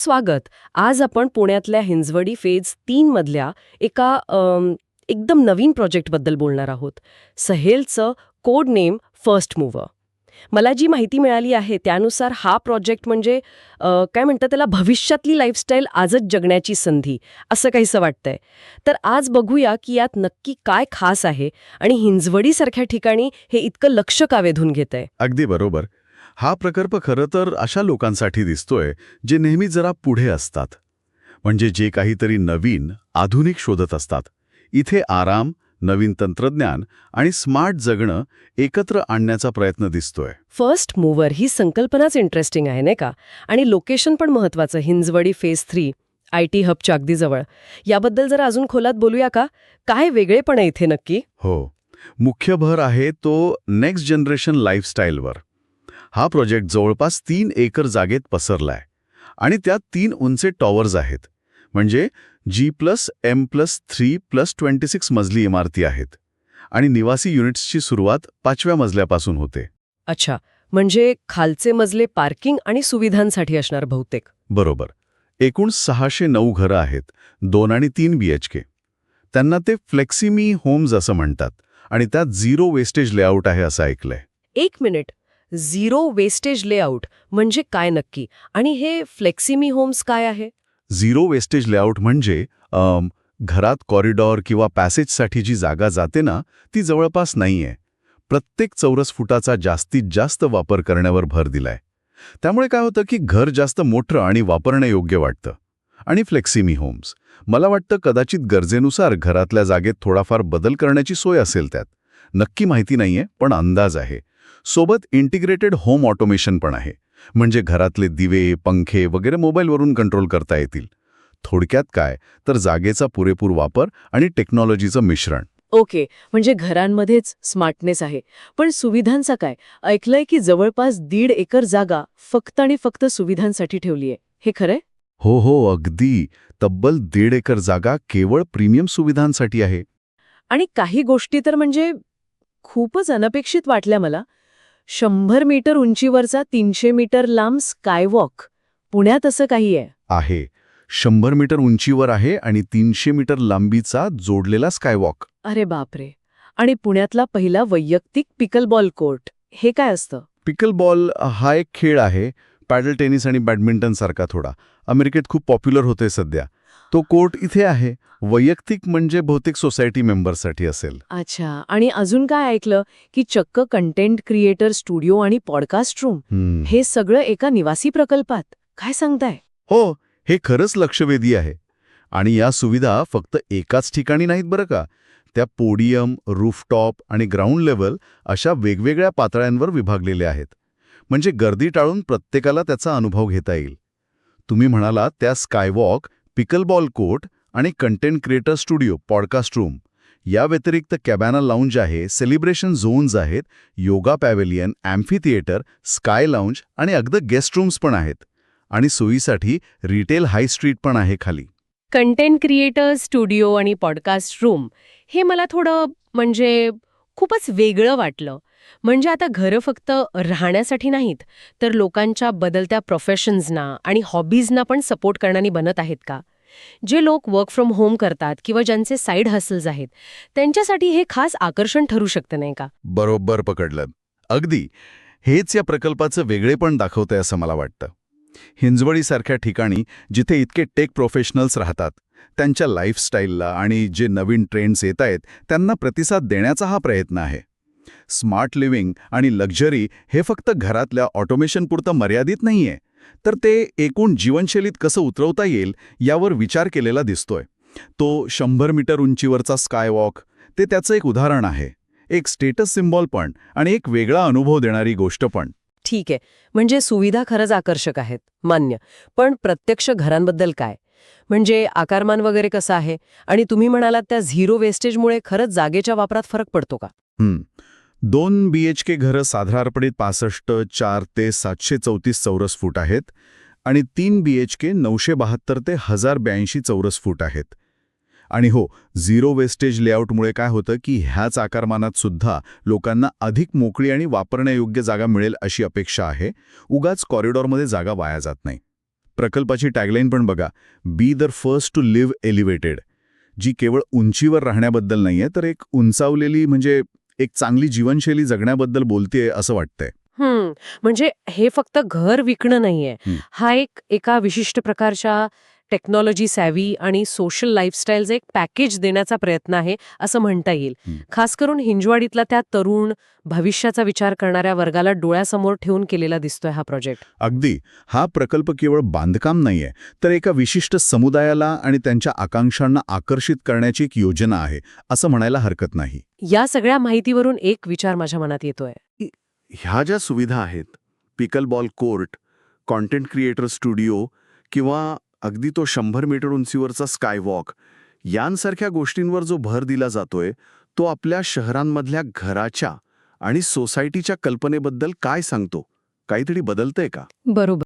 स्वागत. आज आपण पुण्यातल्या हिंजवडी फेज 3 मधल्या एका एकदम नवीन प्रोजेक्टबद्दल बोलणार आहोत. सहेलचं कोड नेम फर्स्ट मूव्हर. मला जी माहिती मिळाली आहे त्यानुसार हा प्रोजेक्ट म्हणजे काय म्हणतात त्याला, भविष्यातली लाईफस्टाईल आजच जगण्याची संधी असं काहीसं वाटतंय. तर आज बघूया की यात नक्की काय खास आहे आणि हिंजवडीसारख्या ठिकाणी हे इतकं लक्ष का वेधून घेतंय. अगदी बरोबर. हा प्रकल्प खरं तर अशा लोकांसाठी दिसतोय जे नेहमी जरा पुढे असतात, म्हणजे जे काहीतरी नवीन आधुनिक शोधत असतात. इथे आराम, नवीन तंत्रज्ञान आणि स्मार्ट जगणं एकत्र आणण्याचा प्रयत्न दिसतोय. फर्स्ट मूव्हर ही संकल्पनाच इंटरेस्टिंग आहे नाही का. आणि लोकेशन पण महत्वाचं. हिंजवडी फेज 3 IT हबच्या अगदी जवळ. याबद्दल जरा अजून खोलात बोलूया का. काय वेगळेपण आहे इथे नक्की. हो, मुख्य भर आहे तो नेक्स्ट जनरेशन लाईफस्टाईलवर. हा प्रोजेक्ट जवळपास 3 एकर जागेत पसरलाय आणि त्यात 3 उंच टॉवर्स आहेत. म्हणजे G+M+3+26 मजली इमारती आहेत आणि निवासी युनिट्सची सुरुवात 5व्या मजल्यापासून होते. अच्छा, म्हणजे खालचे मजले पार्किंग आणि सुविधांसाठी असणार बहुतेक. बरोबर. एकूण 609 घरं आहेत, 2 आणि 3 BHK. त्यांना ते फ्लेक्सिमी होम्स असं म्हणतात आणि त्यात झिरो वेस्टेज लेआउट आहे असं ऐकलंय. एक मिनिट, झिरो वेस्टेज लेआउट म्हणजे काय नक्की. आणि हे फ्लेक्सिमी होम्स काय आहे. झिरो वेस्टेज लेआउट म्हणजे घरात कॉरिडॉर किंवा पॅसेजसाठी जी जागा जाते ना, ती जवळपास नाहीये. प्रत्येक चौरस फुटाचा जास्तीत जास्त वापर करण्यावर भर दिलाय. त्यामुळे काय होतं की घर जास्त मोठं आणि वापरण्यायोग्य वाटतं. आणि फ्लेक्सिमी होम्स, मला वाटतं कदाचित गरजेनुसार घरातल्या जागेत थोडाफार बदल करण्याची सोय असेल त्यात. नक्की माहिती नाहीये, पण अंदाज आहे. सोबत इंटिग्रेटेड होम ऑटोमेशन पण आहे, म्हणजे घरातले दिवे, पंखे वगैरे मोबाईलवरून कंट्रोल करता येतील. थोडक्यात काय तर जागेचा पुरेपूर वापर आणि टेक्नॉलॉजीचं मिश्रण. ओके, म्हणजे घरांमध्येच स्मार्टनेस आहे. पण सुविधांचा काय. ऐकलंय की जवळपास 1.5 एकर जागा फक्त आणि फक्त सुविधांसाठी ठेवलीये. हे खरंय. हो, अगदी. तब्बल 1.5 एकर जागा केवळ प्रीमियम सुविधांसाठी आहे. आणि काही गोष्टी तर म्हणजे खूपच अनपेक्षित वाटल्या मला. 100 मीटर उंचीवरचा 300 मीटर लांब स्कायवॉक. पुण्यात असं काही आहे. 100 मीटर उंचीवर आहे आणि 300 मीटर लांबीचा जोडलेला स्कायवॉक. अरे बापरे. आणि पुण्यातला पहिला वैयक्तिक पिकलबॉल कोर्ट. हे काय असतं. पिकलबॉल हा एक खेळ आहे, पॅडल टेनिस आणि बॅडमिंटन सारखा थोडा. अमेरिकेत खूप पॉप्युलर होतोय सध्या. तो कोर्ट इथे आहे. वैयक्तिक म्हणजे बहुतेक सोसायटी मेंबर्ससाठी असेल. अच्छा. आणि अजून काय ऐकलं की चक्क कंटेंट क्रिएटर स्टुडिओ आणि पॉडकास्ट रूम. हे सगळं एका निवासी प्रकल्पात. काय सांगताय. हो, हे खरंच लक्षवेधी आहे. आणि या सुविधा फक्त एकाच ठिकाणी नाहीत बरं का. त्या पोडियम, रूफटॉप आणि ग्राउंड लेवल अशा वेगवेगळ्या पातळ्यांवर विभागलेल्या आहेत. म्हणजे गर्दी टाळून प्रत्येकाला त्याचा अनुभव घेता येईल. तुम्ही म्हणालात त्या स्कायवॉक, पिकलबॉल कोर्ट आणि content creator studio, podcast room या व्यतिरिक्त कॅबाना लाऊंज आहे, सेलिब्रेशन झोन्स आहेत, yoga pavilion, amphitheatre, sky lounge आणि अगदी गेस्ट रूम्स पण आहेत. आणि सोयीसाठी रिटेल हाय स्ट्रीट पण आहे खाली. कंटेंट क्रिएटर स्टुडिओ आणि पॉडकास्ट रूम हे मला थोडं म्हणजे खूपच वेगळं वाटलं. म्हणजे आता घरं फक्त राहण्यासाठी नाहीत, तर लोकांच्या बदलत्या प्रोफेशन्सना आणि हॉबीजना पण सपोर्ट करणारी बनत आहेत का. जे लोक वर्क फ्रॉम होम करतात किंवा ज्यांचे साईड हसल्स आहेत, त्यांच्यासाठी हे खास आकर्षण ठरू शकतं नाही का. बरोबर पकडलं. अगदी. हेच या प्रकल्पाचं वेगळेपण दाखवतंय असं मला वाटतं. हिंजवडीसारख्या ठिकाणी जिथे इतके टेक प्रोफेशनल्स राहतात, त्यांच्या लाईफस्टाईलला आणि जे नवीन ट्रेंड्स येत आहेत त्यांना प्रतिसाद देण्याचा हा प्रयत्न आहे. स्मार्ट लिव्हिंग आणि लक्झरी हे फक्त घरातल्या ऑटोमेशनपुरतं मर्यादित नाहीये, तर ते एकूण जीवनशैलीत कसं उतरवता येईल यावर विचार केलेला दिसतोय. तो 100 मीटर उंचीवरचा स्कायवॉक ते त्याचं एक उदाहरण आहे. एक स्टेटस सिम्बॉल पण आणि एक वेगळा अनुभव देणारी गोष्ट पण. ठीक आहे, म्हणजे सुविधा खरंच आकर्षक आहेत, मान्य. पण प्रत्यक्ष घरांबद्दल काय. म्हणजे आकारमान वगैरे कसं आहे. आणि तुम्ही म्हणालात त्या झिरो वेस्टेजमुळे खरंच जागेच्या वापरात फरक पडतो का. 2 BHK घरं साधारणपणे 65, 4 ते 734 चौरस फूट आहेत आणि 3 BHK 972 ते 1082 चौरस फूट आहेत. आणि हो, झिरो वेस्टेज लेआउटमुळे काय होतं की ह्याच आकारमानात सुद्धा लोकांना अधिक मोकळी आणि वापरण्यायोग्य जागा मिळेल अशी अपेक्षा आहे. उगाच कॉरिडॉरमध्ये जागा वाया जात नाही. प्रकल्पाची टॅगलाईन पण बघा, be the first to live elevated, जी केवळ उंचीवर राहण्याबद्दल नाहीये, तर एक उंचावलेली म्हणजे एक चांगली जीवनशैली जगण्याबद्दल बोलतेय असं वाटतंय. म्हणजे हे फक्त घर विकणं नाहीये. हं. हा एका विशिष्ट प्रकारच्या टेक्नॉलॉजी सॅव्ही आणि सोशल लाईफस्टाईलचं एक पॅकेज देण्याचा प्रयत्न आहे असं म्हणता येईल. हं. खास करून हिंजवाडीतला त्या तरुण भविष्याचा विचार करणाऱ्या वर्गाला डोळ्यासमोर ठेवून केलेला दिसतोय हा प्रोजेक्ट. अगदी. हा प्रकल्प केवळ बांधकाम नाहीये, तर एका विशिष्ट समुदायाला आणि त्यांच्या आकांक्षांना आकर्षित करण्याची एक योजना आहे, असं म्हणायला हरकत नाही. या सगळ्या माहितीवरून एक विचार माझ्या मनात येतोय. ह्या ज्या सुविधा आहेत, pickleball court, content creator studio किंवा अगदी तो 100 मीटर उंचीवरचा स्कायवॉक, यांसारख्या गोष्टींवर जो भर दिला जातोय, तो आपल्या शहरांमधल्या घराच्या आणि सोसायटीच्या कल्पनेबद्दल काय सांगतो? काहीतरी बदलतंय का? बरोबर.